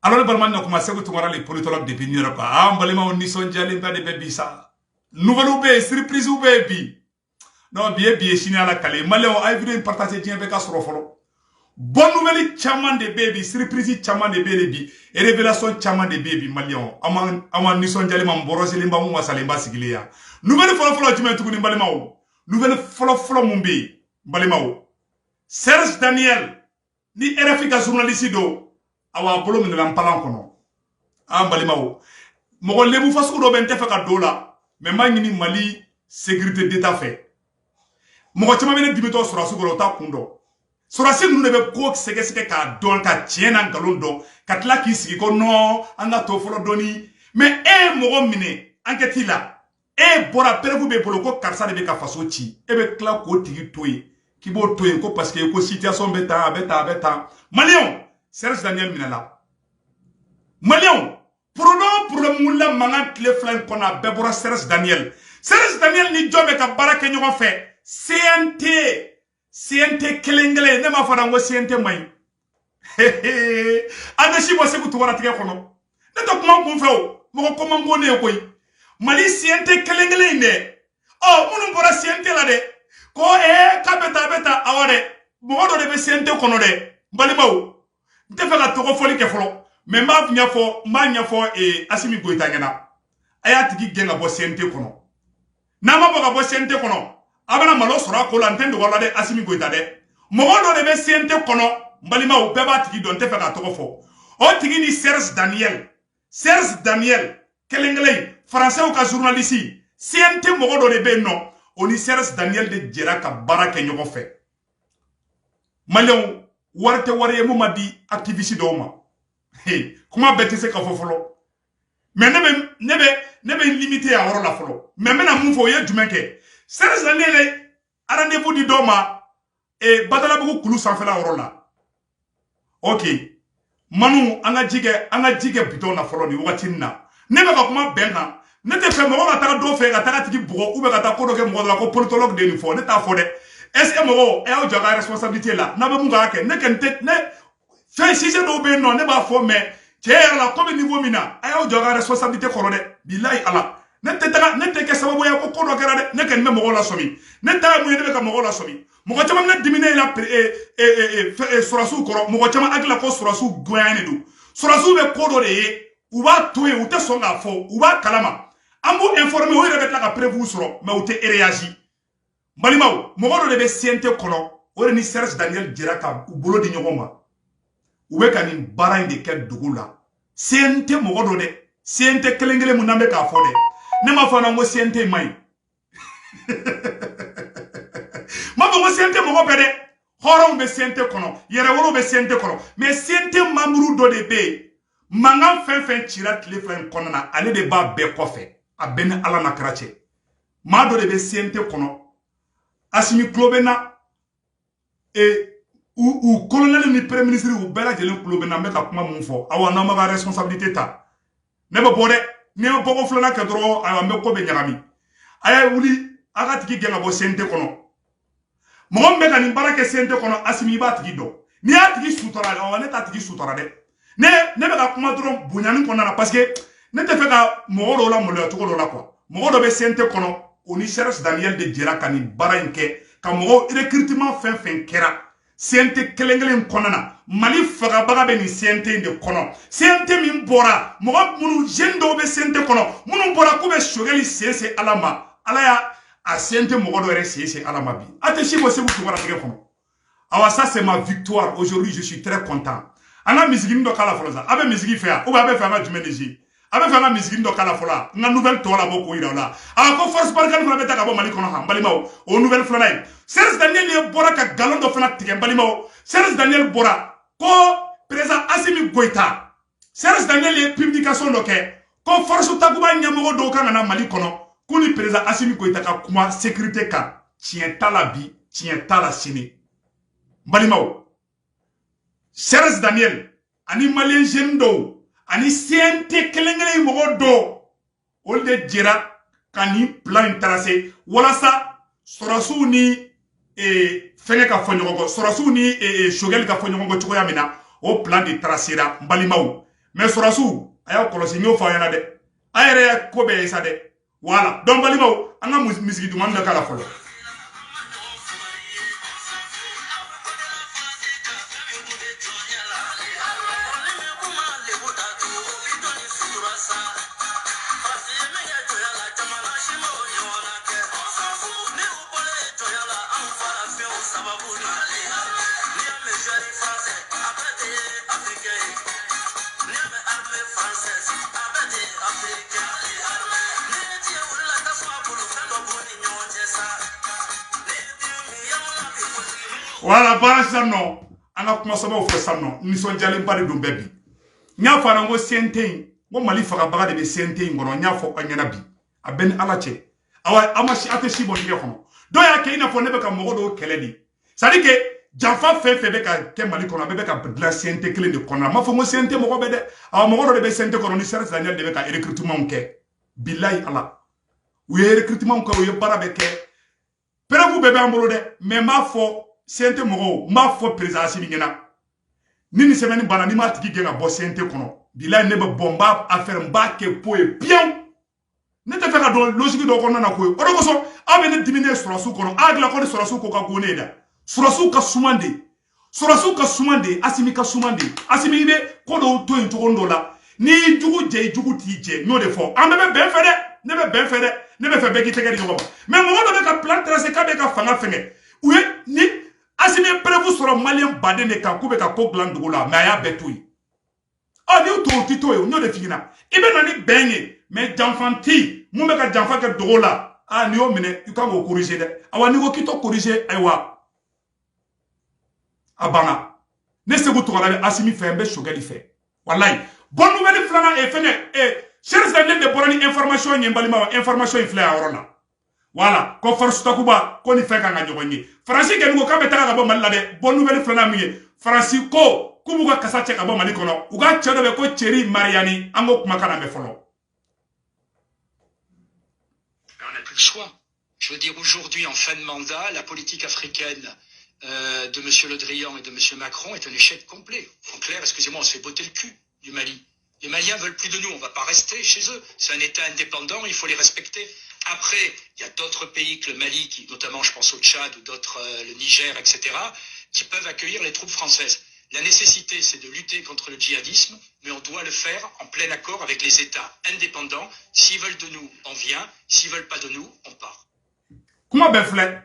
Alors le balman n'a commencé à tomber les politologues de Bignera quoi. Ah, balima on nison jali pas de baby ça. Nouvelle oubé, surprise oubé bi. Non, bien chine à la calé. Maléon a vu une partage de avec Astrofolo. Bonne nouvelle chaman de baby, surprise chaman de baby, et révélation chaman de baby Maléon. Aman nison jali mamboros limba ou masalimba sigilia. Nouvelle follow tu mets tout balimao. Nouvelle follow mumbi balimao. Serge Daniel, ni RFI journaliste do. Awa bolo min lan palan kono an balimawo mo lebu fasu do ben tefa dola mais ma ngini Mali sécurité d'état fait mo chama bene dibito sura su golo ta kundo sura se nu ne be ko sege ka don ka tiena ngalon do katla ki sigi ko no anga to folo doni mais mo mine enquête la bora prevu be polo ko karsa de be ka faso ci be kla ko tigi toyi ki bo toyi ko parce que ko situation beta Malion Serge Daniel Minala. Malion, pour le moula mangan le flan qu'on a bébora Serge Daniel. Serge Daniel ni job et ka barake nyon fait. CNT kelengele ne ma fara ngo CNT may. Adashi bo se ku tuwara tige kono. Ne to kuma kun feo. Mo ko mango ne koy. Mali CNT kelengele inde. Oh, munu bora CNT la de. Ko kabeta awade. Mo do de be CNT kono de. Balimaw. Nte fe ka togo foli ke folo mais m'a nyafo Assimi Goïta ngena aya tigi genga bo CNT kono na ma bo ka bo CNT kono abana malo sora ko la ntendo wala de Assimi Goïta de mo do de be CNT kono mbalima o beba tigi don te fe ka togo fo o tigi ni Serge Daniel kelenglei français ou ka journaliste CNT mo do de be no oni Serge Daniel de jera ka baraka nyoko fe Malion warte wariye mu madi activiste do ma hey kuma beti se ka fofolo mais ne be limité à woro la folo mais mena mu fo ye jumenke Serge Daniel rendez-vous di do ma e badala bugu kulu sanfɛ la woro la OK manu anga jige biton na folo ni wakati na ne be ka kuma benga ne te fe mo ka ta do fe ka ta tigi bugo ou be ka ta ko do ke mo la ko politologue de ni fo ne ta fo de est-ce que mo e o joga responsabilité là na be mu ga ke ne kente ne fait si je do be non ne ba fo mais je la comme niveau mina e o joga responsabilité ko de billahi ala ne te ke sababu ya ko do kera de ne ken me mo la somi ne ta mu ne be ka mo la somi mo ko chama ne dimine la surasu ko mo ko chama agla ko surasu goyane do surasu be ko do de ou ba toye ou te songa fo ou ba kalama ambo informer o rebe la ka prévu suro mais ou te réagi Malimaw, mogo de be CNT kono, ore ni Serge Daniel Djeraka u bolo di nyogoma. Ube ka ni bara inde ke dugula. CNT mogo de CNT kelengele munambe ka fode. Ne ma fana ngo CNT mai. Ma bo CNT mogo pede. Horon be CNT kono, yere woro be CNT kono. Mais CNT mamuru do de be. Mangan fen tirat le flen kono na ale de ba be kofe. A ben ala na krache. Ma do de be CNT kono. Assimi Klobena ou colonel ni premier ministre ou bela jelen Klobena me ka kuma mun fo awa na ma responsabilité ta ne ba bode ne ba boko flana ka dro awa me ko be nyagami aya wuli aga tigi genga bo CNT kono mo be ka ni barake CNT kono Assimi ba tigi do ni a tigi sutora awa ne ta tigi sutora de ne be ka kuma dro bunyani kono na parce que ne te fe ka mo ro la mo le to ko la quoi mo do be CNT kono oni Serge Daniel de jera kani baranke ka mo recrutement fen kera CNT kelengelen konana Mali faga baga be ni CNT de kono CNT min bora mo munu jendo be CNT kono munu bora ko be shogeli CC alama alaya a CNT mo do re CC alama bi ateshi bo se bu bara tege kono awa ça c'est ma victoire aujourd'hui je suis très content ana musique ndo kala foloza abe musique fait ou abe fait ma jumeneji abe fanga musique ndo kala fola nga nouvelle tola boko ira la a ko force barkan fana beta ka bo Mali kono ha Balimaw o nouvelle flana Serge Daniel ye bora ka galon do fana tike Balimaw Serge Daniel bora ko président Assimi Goïta Serge Daniel ye publication do ke ko force takuba nyamo do kan na Mali kono kuni président Assimi Goïta ka kuma sécurité ka tien talabi tien tala sini Balimaw Serge Daniel ani Malien jendo ani CNT kelengele mogo do olde jira kani plan tracé wala sa sorasu ni fenge ka fonyogo sorasu ni shogel ka fonyogo chokoya mina o plan de tracé ra Balimaw mais Sorasu aya kolosi nyo fa yana de ayere ko be isa de voilà donc balimaw anga musiki du man da kala folo Voilà, bara sanno anga kuma sama fo sanno ni son jali pare dum bebi nya fa na ngo senten ngo mali faga baga de be senten ngono nya fo anyana bi aben alache awa amashi ate shibo nge kono do ya ke ina fo nebe ka mogo do keledi sadi ke janfa fe be ka ke mali kono be ka bla senten kele de kono ma fo ngo senten mogo be de awa mogo do de be senten kono ni sere daniel de be ka recrutement ke billahi ala we recrutement ko we bara be ke pere vous bebe ambolo de mais ma fo sente mogo ma fo président Assimi ngena nini semaine bana ni ma tigi genga bo sente kono bila ne be bomba affaire mba ke poe bien ne te fera do logique do kono na ko o do so abe ne dimine Sorasu kono agla ko Sorasu ko ka gone da Sorasu ka sumande Assimi ka sumande Assimi be ko do to into ondo la ni jugu ti je no de fo ambe be ben fede ne be ben fede ne be fe be ki tege di ko mais mo do be ka plan tracer ka be ka fanga fenge oui ni Assimi prévu sur malien badé ne ka kube ka ko glandugo la mais aya betui ah ni to tito yo de figina ibe nani benye mais janfanti mu be ka janfa ke dogo la ah ni o mine you can go corriger de awa ni go kito corriger aywa abana ne se go to la Assimi fait mbe shogali fait wallahi bonne nouvelle flana e fene e chers amis de borani information nyembalima information inflé a orona voilà ko force takuba ko ni feka nga jogonyi franci ke ngo kabe taka bo malla de bonne nouvelle flana miye franci ko kubuga kasache ka bo mali kono uga chedo be ko cheri mariani ango kuma kana me folo on n'a plus le choix. Je veux dire, aujourd'hui, en fin de mandat, la politique africaine de M. Le Drian et de M. Macron est un échec complet. En clair, excusez-moi, on se fait botter le cul du Mali. Les Maliens veulent plus de nous, on ne va pas rester chez eux. C'est un État indépendant, il faut les respecter. Après, il y a d'autres pays que le Mali, qui, notamment je pense au Tchad ou d'autres, le Niger, etc., qui peuvent accueillir les troupes françaises. La nécessité, c'est de lutter contre le djihadisme, mais on doit le faire en plein accord avec les États indépendants. S'ils veulent de nous, on vient. S'ils veulent pas de nous, on part. Comment ben flé?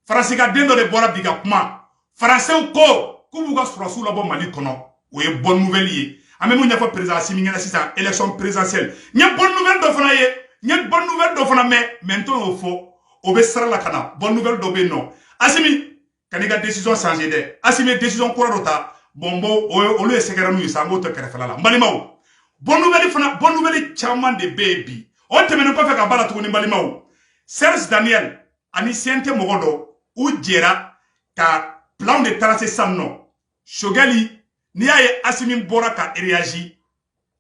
Français ka dendo de bora biga kuma. Français ko kubuga Sorasu la bo Mali kono. Oye bonne nouvelle yi. Ame mo nyafa président Assimi ngena sisa élection présidentielle. Nya bonne nouvelle do fana ye. Nya bonne nouvelle do fana mais maintenant au faux obe sara la kana. Bonne nouvelle do be non. Assimi kaniga décision changer de. Assimi décision kora rota. Bombo o le sekera nu isango to kere fala. Mbalimaw. Bonne nouvelle chaman de baby. On te mena pas fait ka bala to ni mbalimaw. Serge Daniel ani siente mogodo u jera ka plan de tracer samno Shogali ni aye Assimi bora ka réagi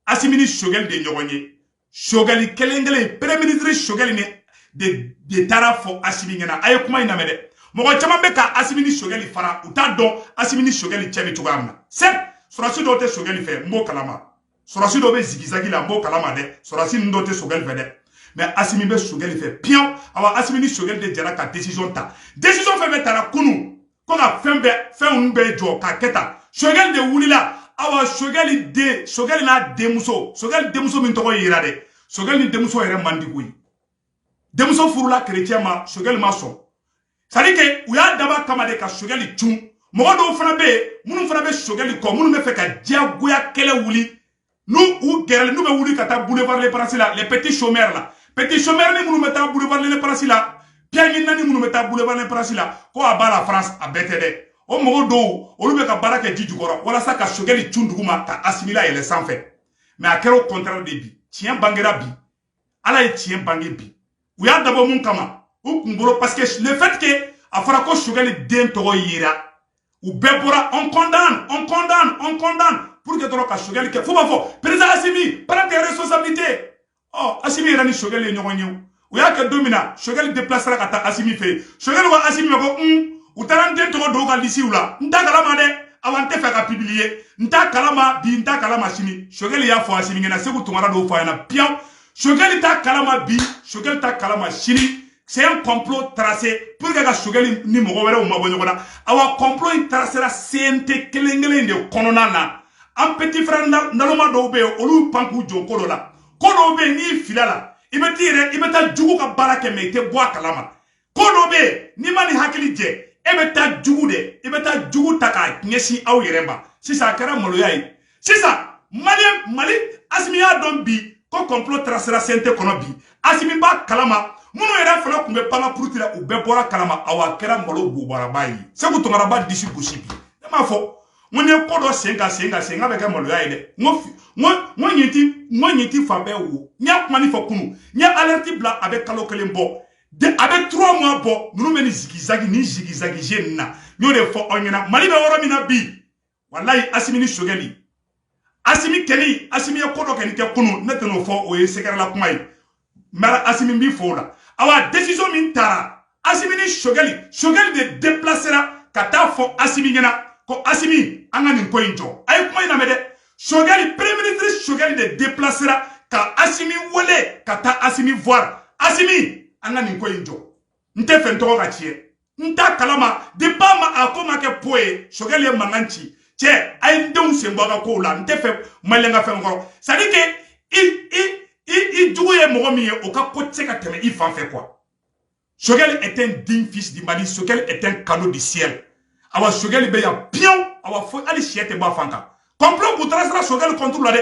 Assimi ni Shogali de nyogonye Shogali kelengele premier ministre Shogali ne de tarafo Assimi ngena aye kuma ina mede mogo chama be ka Assimi ni Shogali fara uta don Assimi ni Shogali chebe tugamna set Sorasu do te Shogali fe mbo kalama Sorasu do be zigizagi la mbo kalama de Sorasu ndo te Shogali fe de mais Assimi be Shogali fait pion awa Assimi ni Shogali de jara ka décision ta décision fait be tara kunu ko ka fembe fe jo ka keta Shogali de wulila awa Shogali na demuso Shogali demuso min togo yira de Shogali ni demuso yere mandikuyi demuso furula chrétien ma Shogali ma so sadi ke uya daba kama de ka Shogali tun mogo do fana be munu fana be Shogali ko munu be fe ka diagoya kele wuli nous ou gerel nous be wuli ka ta boulevard les Princes là les petits chômeurs là petit chômeur ni munu meta boulevard les Princes là piangi nani munu meta boulevard les Princes là ko aba la France a betede o mogo do olu be ka baraka jiju goro wala sa ka Shogali tunduguma ka assimila ele sans fait mais à quel contraire de bi tien bangera bi ala e tien bangi bi uya dabo mun kama ou kumbolo parce que le fait que afara ko Shogali den togo yira ou bebora on condamne pour que toro ka Shogali ke faut pas fo président Assimi prends tes responsabilités. Oh, Assimi rani Shogali nyonyo. Uya ke domina Shogali déplacera kata Assimi fait. Shogali wa Assimi ko utara den to do ka lisi ula. Ndagala made avant te faire publier nta kalama bi nta kalama sini Choguel ya fo asimi ngena segu tungara do fo yana pian Choguel ta kalama bi Choguel ta kalama sini c'est un complot tracé pour que Choguel ni mogo were o mabo nyogona awa complot tracé la CNT kelengele de konona na un petit frère naloma do be olu panku jonkolo la kono be ni filala ibetire ibeta jugu ka barake me te boa kalama kono be ni mani hakili je ebeta jugu de ebeta jugu taka nyesi aw yeremba sisa kara moloya yi sisa mali asimiya don bi ko complot tracé la CNT kono bi asimi ba kalama munu yɛrɛ fana kun bɛ panga purutira u bɛɛ bɔra kalama awa kɛra malo bubaraba ye segu tungaraba disi gosi bi ne m'a fɔ n ye ko dɔ sen ka bɛ kɛ maloya ye dɛ n ɲinti fan bɛɛ wo n y'a kuma ni fɔ kunu n ye alerte bila a bɛ kalo kelen bɔ a bɛ 3 mois bɔ ninnu bɛ ni zigizagi je na n y'o de fɔ aw ɲɛna mali bɛ yɔrɔ min na bi walayi asimi ni Choguel asimi kɛli asimi ye ko dɔ kɛ nin kɛ kunu ne tɛ n'o fɔ o ye sɛgɛrɛla kuma ye mɛ asimi bi fɔ o la awa décision min tara asimi ni Choguel de déplacera ka taa fɔ asimi ɲɛna ko asimi an ka nin ko in jɔ a ye kuma in lamɛn dɛ Choguel premier ministre Choguel de déplacera ka asimi wele ka taa asimi voir asimi an ka nin ko in jɔ n tɛ fɛ n tɔgɔ ka tiɲɛ n t'a kalama depuis a ko ma kɛ po ye Choguel ye mankan ci cɛ a ye n denw sen bɔ a ka kow la n tɛ fɛ maliyɛn ka fɛn kɔrɔ c'est à dire que i jugu ye mɔgɔ min ye o ka ko tɛ se ka tɛmɛ i fan fɛ quoi Choguel est un digne fils du Mali Choguel est un cadeau du ciel awa Choguel bɛ yan piɛw awa fo hali siyɛ tɛ bɔ a fan kan complot kun tracera Choguel contre la dɛ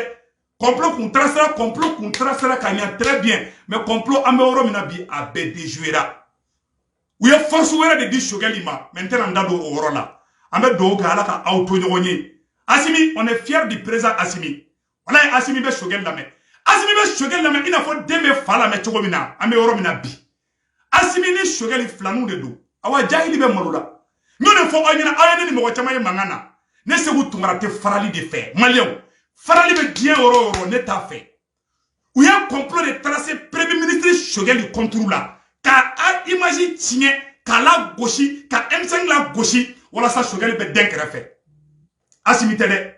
complot kun tracera ka ɲɛ très bien mais complot an bɛ yɔrɔ min na bi a bɛɛ déjouera u ye force wɛrɛ de di Choguel ma mais n tɛna n da don o yɔrɔ la an bɛ dugawu kɛ ala ka aw to ɲɔgɔn ye Assimi on est fier du président Assimi walayi Assimi bɛ Choguel lamɛn Assimi bɛ Choguel lamɛn i n'a fɔ den bɛ fa lamɛn cogo min na an bɛ yɔrɔ min na bi Assimi ni Choguel filaninw de don awa jahili bɛ malo la n y'o de fɔ aw ɲɛna aw ye ne ni mɔgɔ caman ye mankan na ne Segu Tunkara tɛ farali de fɛ maliyɛnw farali bɛ diɲɛ yɔrɔ o yɔrɔ ne t'a fɛ u ye complot de tracer premier ministre Choguel contre la ka a image tiɲɛ k'a la gosi ka M5 la gosi walasa Choguel bɛ den kɛrɛfɛ Assimi tɛ dɛ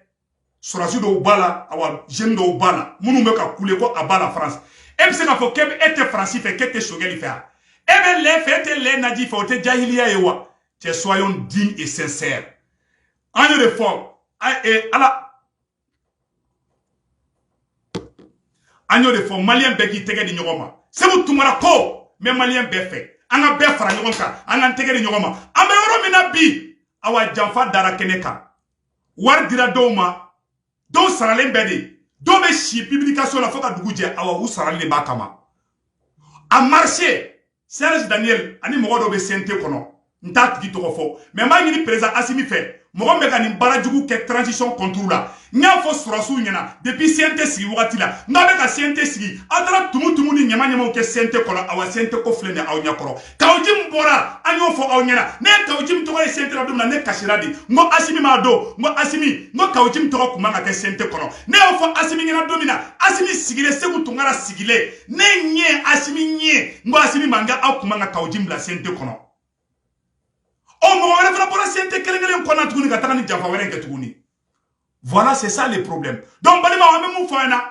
Sorasi dɔw b'a la awa jeune dɔw b'a la minnu bɛ ka kule ko a b'a la France e bɛ se k'a fɔ e tɛ Faransi fɛ k'e tɛ Choguel fɛ wa e bɛ lɛ fɛ e tɛ lɛ naji fɛ o tɛ jahiliya ye wa cɛ soyons dignes et sincères an y'o de fɔ ala an y'o de fɔ maliyɛn bɛɛ k'i tɛgɛ di ɲɔgɔn ma Segu Tunkara ko n bɛ maliyɛn bɛɛ fɛ an ka bɛɛ fara ɲɔgɔn kan an k'an tɛgɛ di ɲɔgɔn ma an bɛ yɔrɔ min na bi awa janfa dara kɛnɛ kan wari dira dɔw ma dɔw saralen bɛɛ de dɔw bɛ si publication la fo ka dugu jɛ awa u saralen de b'a kama a marché Serge Daniel ani mɔgɔ dɔw bɛ CNT kɔnɔ n t'a tigi tɔgɔ fɔ mais n b'a ɲini président Assimi fɛ mɔgɔ min bɛ ka nin baara jugu kɛ transition contre la n y'a fɔ Sorasiw ɲɛna depuis CNT sigi wagati la n'a bɛ ka CNT sigi aw taara tumu ni ɲamaɲamaw kɛ CNT kɔnɔ awa CNT ko filɛ nin aw ɲɛkɔrɔ Kawojim bɔra an y'o fɔ aw ɲɛna ne ye Kawojim tɔgɔ ye CNT la don min na ne kasira de n ko Assimi m'a dɔn n ko Assimi n ko Kawojim tɔgɔ kun man ka kɛ CNT kɔnɔ ne y'o fɔ Assimi ɲɛna don min na Assimi sigilen Segu Tunkara sigilen ne ɲɛ Assimi ɲɛ n ko Assimi man kan aw kun man ka Kawojim bila CNT kɔnɔ o mɔgɔ wɛrɛ fana bɔra CNT kelen kɔnɔ tuguni ka taga ni janfa wɛrɛ kɛ tuguni voilà c'est ça le problème donc balimaw an bɛ mun fɔ an ɲɛna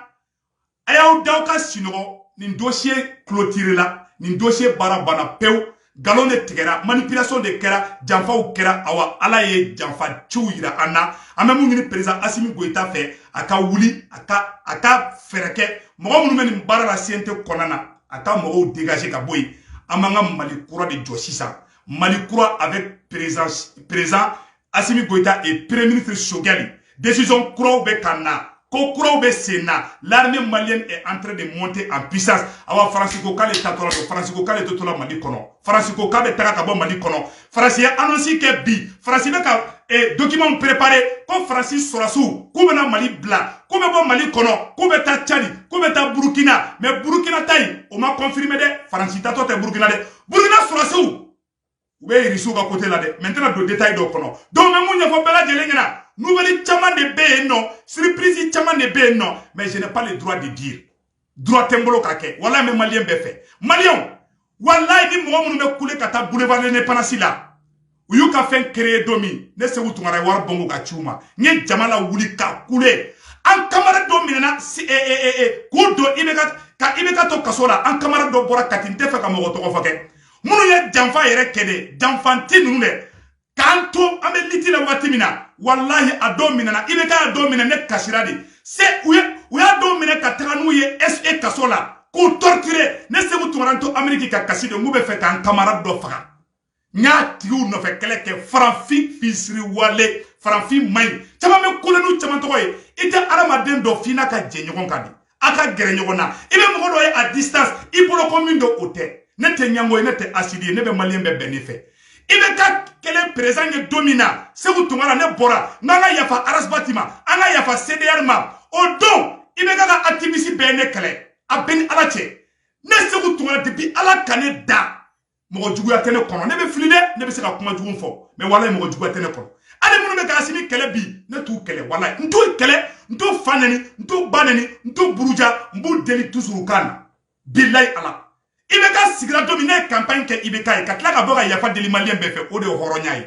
a y'aw da aw ka sinɔgɔ nin dossier clôturé la nin dossier baara banna pewu nkalon de tigɛra manipulation de kɛra janfaw kɛra awa ala ye janfa ciw yira an na an bɛ mun ɲini président Assimi Goïta fɛ a ka wuli a ka fɛɛrɛ kɛ mɔgɔ minnu bɛ nin baara la CNT kɔnɔna na a ka mɔgɔw dégager ka bɔ yen an b'an ka Mali kura de jɔ sisan Mali kura avec président Assimi Goïta et premier ministre Choguel décision kuraw bɛ ka na ko kuraw bɛ sen na l'armée malienne est en train de monter en puissance awa Faransi ko k'ale tatɔla don Faransi ko k'ale tɛ to la Mali kɔnɔ Faransi ko k'a bɛ taga ka bɔ Mali kɔnɔ Faransi ye annonce kɛ bi Faransi bɛ ka document préparé ko Faransi Sorasiw k'u bɛna Mali bila k'u bɛ bɔ Mali kɔnɔ k'u bɛ taa Tchad k'u bɛ taa Burkina mais Burkina ta in o ma confirmé dɛ Faransi tatɔ tɛ Burkina dɛ Burkina Sorasiw u bɛ irisiw ka côté la dɛ maintenant don détail dɔw kɔnɔ donc mɛ mun ɲɛfɔ bɛɛ lajɛlen ɲɛna nouvelle caman de bɛ yen nɔ surprise caman de bɛ yen nɔ mais je n'ai pas le droit de dire droit tɛ n bolo k'a kɛ walayi n bɛ maliyɛn bɛɛ fɛ maliyɛnw walayi ni mɔgɔ minnu bɛ kule ka taa boulevard de l'indépendance la u y'u ka fɛn créer don min ne Seku Tunkara wari bongo ka ci u ma n ye jama la wuli ka kule an camarade dɔ minɛna k'u don IBK to kaso la an camarade dɔ bɔra Kati n tɛ fɛ ka mɔgɔ tɔgɔ fɔ kɛ minnu ye janfa yɛrɛ kɛ de janfanti ninnu dɛ k'an to an bɛ liti la waati min na wallahi a dɔw minɛna IBK y'a dɔw minɛ ne kasira de u y'a dɔw minɛ ka taga n'u ye SE kaso la k'u torturer ne Seku Tunkara to Amérique ka kasi de n k'u bɛ fɛ k'an camarade dɔ faga n y'a tigiw nɔfɛ kɛlɛ kɛ farafin fisiri wale farafin maɲi caman bɛ kule n'u caman tɔgɔ ye i tɛ adamaden dɔ f'i n'a ka jɛ ɲɔgɔn kan de a ka gɛrɛ ɲɔgɔn na i bɛ mɔgɔ dɔ ye à distance i bolo ko min don o tɛ ne tɛ ɲango ye ne tɛ asidi ye ne bɛ maliyɛn bɛɛ bɛn ne fɛ i bɛ ka kɛlɛ président ye don min na Seku Tunkara ne bɔra n'an ka yafa Arasbati ma an ka yafa CDR ma o don i bɛ ka activiste bɛɛ ne kɛlɛ a bɛ ni Ala cɛ ne Seku Tunkara depuis Ala ka ne da mɔgɔ juguya tɛ ne kɔnɔ ne bɛ fili dɛ ne bɛ se ka kuma jugu fɔ mais walahi mɔgɔ juguya tɛ ne kɔnɔ hali minnu bɛ ka Asimi kɛlɛ bi ne t'u kɛlɛ walahi n t'u kɛlɛ n t'u fa neni n t'u ba neni n t'u buruja n b'u deli toujours kan na bilahi Ala IBK sigira don min ne ye campagne kɛ IBK ye ka tila ka bɔ ka yafa deli maliyɛn bɛɛ fɛ o de ye hɔrɔnya ye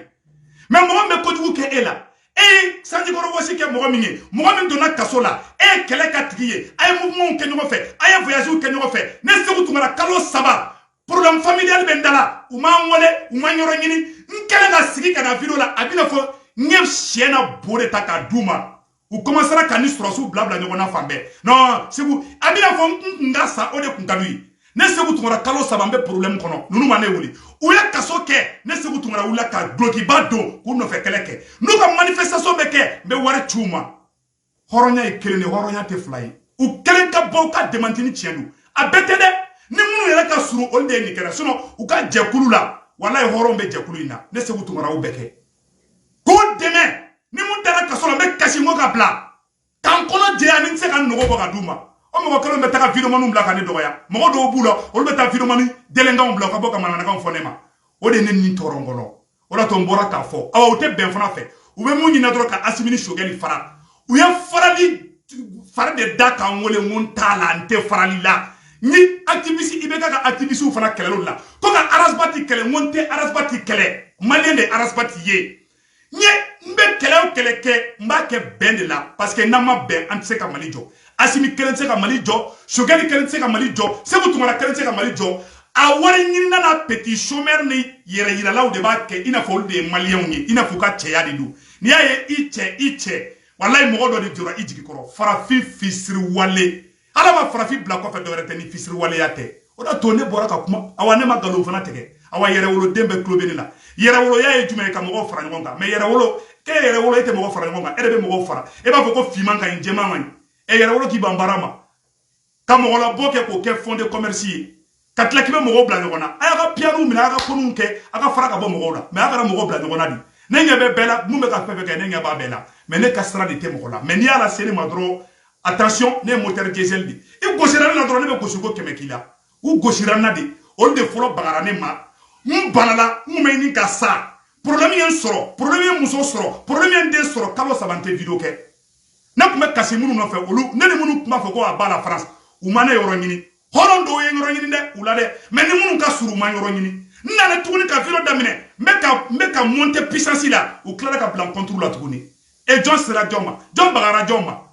mais mɔgɔ min bɛ kojugu kɛ e la e ye sanjikɔrɔ wɔsi kɛ mɔgɔ min ye mɔgɔ min donna kaso la e ye kɛlɛ ka tigi ye a ye mouvement kɛ ɲɔgɔn fɛ a ye voyagew kɛ ɲɔgɔn fɛ ne Seku Tunkara kalo 3 problème familial bɛ n da la u m'an wele u ma yɔrɔ ɲini n kɛlen ka sigi ka na video la a bɛna fɔ n ye sɛ na bo de ta k'a d'u ma u commencera ka ni sɔrɔsiw bila ɲɔgɔn na fan bɛɛ non Seku a bɛna fɔ n kun ka sa o de kun ka d'u ye ne Seku Tunkara kalo 3 n bɛ problème kɔnɔ ninnu ma ne wuli u ye kaso kɛ ne Seku Tunkara wulila ka dulokiba don k'u nɔfɛ kɛlɛ kɛ n'u ka manifestation bɛ kɛ n bɛ wari ci u ma hɔrɔnya ye kelen de hɔrɔnya tɛ fila ye u kelen ka bɔ u ka démenti ni tiɲɛ don a bɛɛ tɛ dɛ ni minnu yɛrɛ ka surun olu de ye nin kɛra sinon u ka jɛkulu la walahi hɔrɔnw bɛ jɛkulu in na ne Seku Tunkara y'o bɛɛ kɛ k'o dɛmɛ ni mun taara kaso la n bɛ kasi n ko ka bila k'an kɔnɔ jɛya ni n tɛ se ka nɔgɔ bɔ ka d'u ma o mɔgɔ kelen bɛ taga videomaninw bila ka ne dɔgɔya mɔgɔ dɔw b'u la olu bɛ taa videomanin delenkanw bila ka bɔ ka manamanakanw fɔ ne ma o de ye ne ni tɔɔrɔ n kɔnɔ o de to n bɔra k'a fɔ awa u tɛ bɛn fana fɛ u bɛ mun ɲini dɔrɔn ka Asimi ni Sogɛli fara u ye farali fari de da k'an wele n ko n t'a la n tɛ farali la ni activiste IBK ka activiste fana kɛlɛlo la ko ka Arasbati kɛlɛ n ko n tɛ Arasbati kɛlɛ maliyɛn de Arasbati ye n bɛ kɛlɛ o kɛlɛ kɛ n b'a kɛ bɛn de la parce que n'an ma bɛn an tɛ se ka Mali jɔ Asimi kelen tɛ se ka Mali jɔ Sogɛli kelen tɛ se ka Mali jɔ Seku Tunkara kelen tɛ se ka Mali jɔ a wari ɲinina na petit chômeur ni yɛrɛ yiralaw de b'a kɛ i n'a fɔ olu de ye maliyɛnw ye i n'a fɔ u ka cɛya de don n'i y'a ye i cɛ walahi mɔgɔ dɔ de jɔra i jigi kɔrɔ farafin fisiri wale Ala ma farafin bila kɔfɛ dɔwɛrɛ tɛ ni fisiri waleya tɛ o da to ne bɔra ka kuma awa ne ma nkalon fana tigɛ awa yɛrɛwoloden bɛ tulo bɛ ne la yɛrɛwoloya ye jumɛn ye ka mɔgɔw fara ɲɔgɔn kan mais yɛrɛwolo k'e yɛrɛwolo e tɛ mɔgɔ fara ɲɔgɔn kan e de bɛ mɔgɔw fara e b'a fɔ ko fiman ka ɲi jɛman man ɲi yɛrɛwolo k'i ban baara ma ka mɔgɔ labɔ kɛ k'o kɛ fond de commerce ye ka tila k'i bɛ mɔgɔw bila ɲɔgɔn na a y'a ka piano minɛ a y'a ka konuw kɛ a ka fara ka bɔ mɔgɔw la mais a kana mɔgɔw bila ɲɔgɔn na de ne ɲɛ bɛ bɛɛ la mun bɛ ka fɛn fɛn kɛ ne ɲɛ b'a bɛɛ la mais ne ka sira de tɛ mɔgɔ la mais n'i y'a lase ne ma dɔrɔn attention ne ye moteur diesel de i gosira ne la dɔrɔn ne bɛ gosi ko 100 k'i la u gosira n na de olu de fɔlɔ bagara ne ma n banala n kun bɛ ɲini ka sa problème ye n sɔrɔ problème ye muso sɔrɔ problème ye n den sɔrɔ kalo 3 n tɛ video kɛ ne tun bɛ kasi minnu nɔfɛ olu ne ni minnu tun b'a fɔ ko a b'a la France u ma ne yɔrɔ ɲini hɔrɔn dɔw ye yɔrɔ ɲini dɛ u la dɛ mais ni minnu ka surun u ma yɔrɔ ɲini n nana tuguni ka video daminɛ n bɛ ka monter puissance la u tilara ka bila n contre la tuguni et jɔn sera jɔn ma jɔn bagara jɔn ma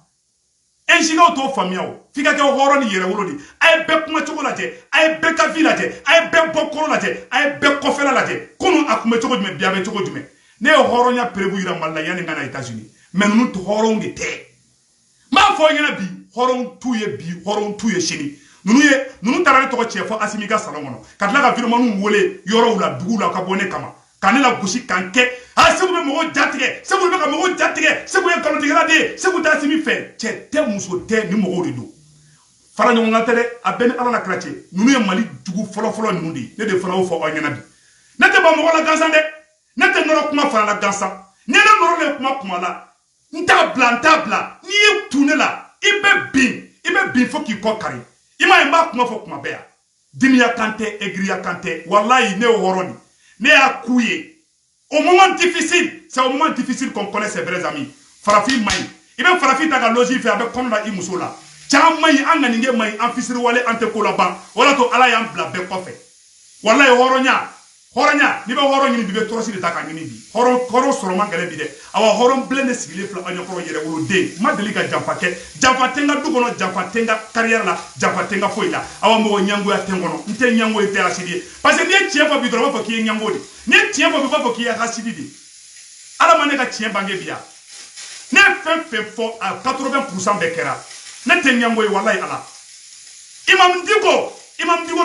ingénieur t'o faamuya o f'i ka kɛ hɔrɔn ni yɛrɛwolo de a ye bɛɛ kuma cogo lajɛ a ye bɛɛ ka vie lajɛ a ye bɛɛ bɔ kɔrɔ lajɛ a ye bɛɛ kɔfɛla lajɛ kunun a kun bɛ cogo jumɛn bi a bɛ cogo jumɛn ne ye hɔrɔnya prévu yira Mali la yanni n ka na États-Unis mais ninnu hɔrɔnw de tɛ n b'a fɔ aw ɲɛna bi hɔrɔn t'u ye bi hɔrɔn t'u ye sini ninnu taara ne tɔgɔ tiɲɛ fɔ Asimi ka salon kɔnɔ ka tila ka videomaninw wele yɔrɔw la duguw la ka bɔ ne kama ka ne la gosi k'an kɛ Segu bɛ mɔgɔw jatigɛ Segu bɛ ka mɔgɔw jatigɛ Segu ye nkalontigɛla de ye Segu tɛ Asimi fɛ cɛ tɛ muso tɛ ni mɔgɔw de don fara ɲɔgɔn kan tɛ dɛ a bɛɛ ni Ala na kira cɛ ninnu ye Mali jugu fɔlɔfɔlɔ ninnu de ye ne de fana y'o fɔ aw ɲɛna bi ne tɛ ban mɔgɔ la gansan dɛ ne tɛ nɔrɔ kuma fana la gansan ni ne nɔrɔlen kuma la n t'a bila n'i ye tu ne la i bɛ bin fo k'i kɔ kari i m'a ye n b'a kuma fɔ kuma bɛɛ yan dimiya kan tɛ aigriya kan tɛ walayi ne ye hɔrɔn de ne y'a k'u ye au moment difficile c'est au moment difficile qu'on connaît ses vrais amis farafin maɲi i bɛ farafin ta ka loge fɛ a bɛ kɔnɔ la i muso la caman maɲi an ŋaninkɛ maɲi an fisiri wale an tɛ ko laban o de la to Ala y'an bila bɛɛ kɔfɛ walayi hɔrɔnya Horonya, ni ba horo ni bibe torosi de taka ni bi. Horo soro mangale bi de. Awa horo blende sigile fla anyo koro yere wolo de. Ma delika jamfake. Jamfatenga dukono, jamfatenga carrière la, jamfatenga foila. Awa mo nyango ya tengono. Nte nyango ete asidi. Parce que ni tiempo bi droba fo ki nyango de. Ni tiempo bi fo ki asidi de. Ala mane ka tiempo bange bia. Ne fait fort à 80% de kera. Ne te nyango wallahi ala. Imam Diko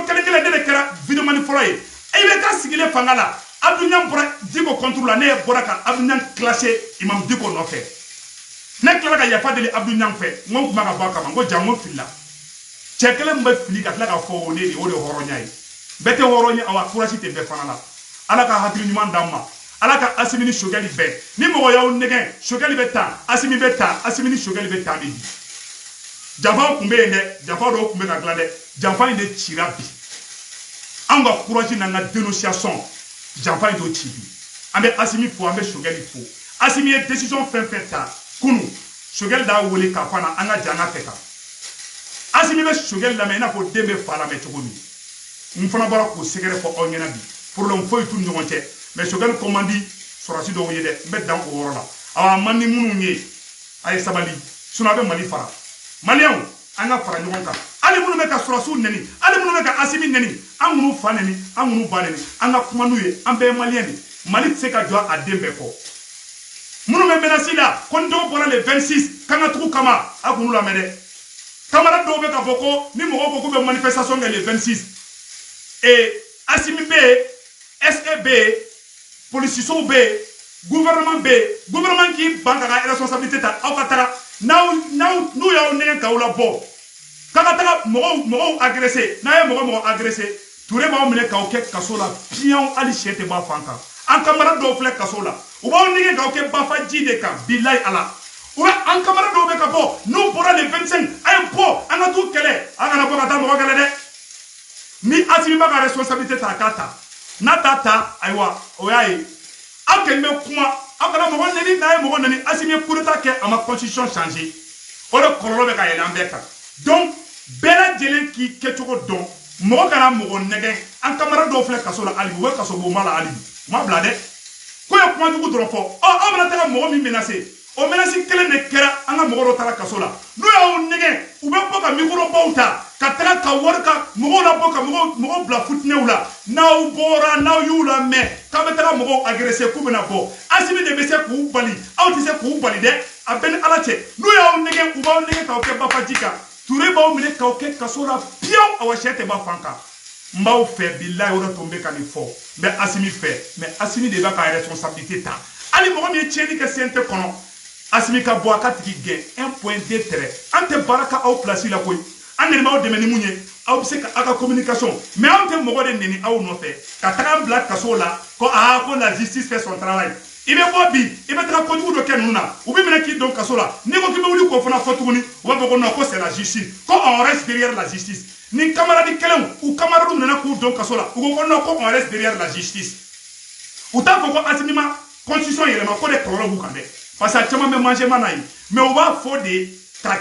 kelengele de kera video mani foloye. Ibe ka sigile fangala Abdounyam bora Diko contrôle la ne boraka Abdounyam classé Imam Diko no fait ne klara ka yafa deli Abdounyam fait ngom kuma ka baka ngo jango filla chekele mba fili ka tla ka fo ne di wode horonya yi bete horonya awa kurasi te be fanala ala ka hakili nyuma ndamma ala ka asimini shogali be ni mo yaw negen shogali be ta asimi be ta asimini shogali be ta bi jafa kumbe ne jafa do kumbe ka glade jafa inde chirabi anga courage na dénonciation j'envoie do tibi ambe asimi fo ambe shogeli fo asimi e décision fait ta kunu shogel da wole ka fana anga jana teka asimi be shogel la mena fo dembe fala me togomi mfana bara ko segere fo onyena bi problème fo itu nyonte mais shogel commandi sorasi do yede be dan ko worola awa manni munu nyi ay sabali suna be mali fara malion anga fara nyonka ali munu me ka surasu neni ali munu me ka asimi neni angunu faneni angunu baneni anga kumanuye ambe malien mali se ka jwa adembe ko munu me menasida kondo bora le 26 kanga tuku kama akunu la mede kamara do be ka boko ni mo ko be manifestation le 26 et asimi be SEB police so be gouvernement qui banque la responsabilité ta akatara now nous ya on ka ula bo kaka taka mo agressé na ye mo agressé touré ba mine ka oke kasola pion ali chete ba fanka an kamara do fle kasola u ba nige ka oke ba fa jide ka billahi ala ou an kamara do be ka bo nous pour le 25 ay po an tout kele an na bo ka ta mo kele de ni asimi ba ka responsabilité ta kata na tata aywa o yayi an ke me kuma akala mo neni na ye mo neni asimi coup d'état ke ama constitution changer o le kololo be ka yele an be ka donc bela jelen ki kechogo don mo kana mo nege an kamara do fle kasola ali we kaso bo mala ali ma blade ko ya kuma jugu dro fo o amana ta mo mi menacer o menacer kele ne kera an ga mo ro tala kasola no ya nege u be poka micro bauta ka tala ka worka mo la poka mo bla futneula now bora now yula me ka be tala mo agresser ku bena bo asimi de be se ku bali awti se ku bali de aben alache no ya nege u ba nege ka o ke ba fajika Touré ba mine ka oke kasola pion awachete ba fanka mbao fe billahi ora tombe kan fo mais asimi fait mais asimi de ba ka responsabilité ta ali mo mi tieni que sente kono asimi ka bo akati ge 1.2 trait ante baraka au place la koy ande ma o de meni munye au se ka aka communication mais ante mo de neni au no fait ka tan black kasola ko ko la justice fait son travail ibe bobi ibe tra ko du do kenuna ubi mena ki donc kasola ni ko kibe wuli ko fana fotuguni wa ko no ko c'est la justice ko on reste derrière la justice ni camarade kelem ou camarade nana ko donc kasola ko no ko on reste derrière la justice ou ta ko asimima constitution yele ma ko de problème bu kande parce que chama me manger manai mais on va faut de traquer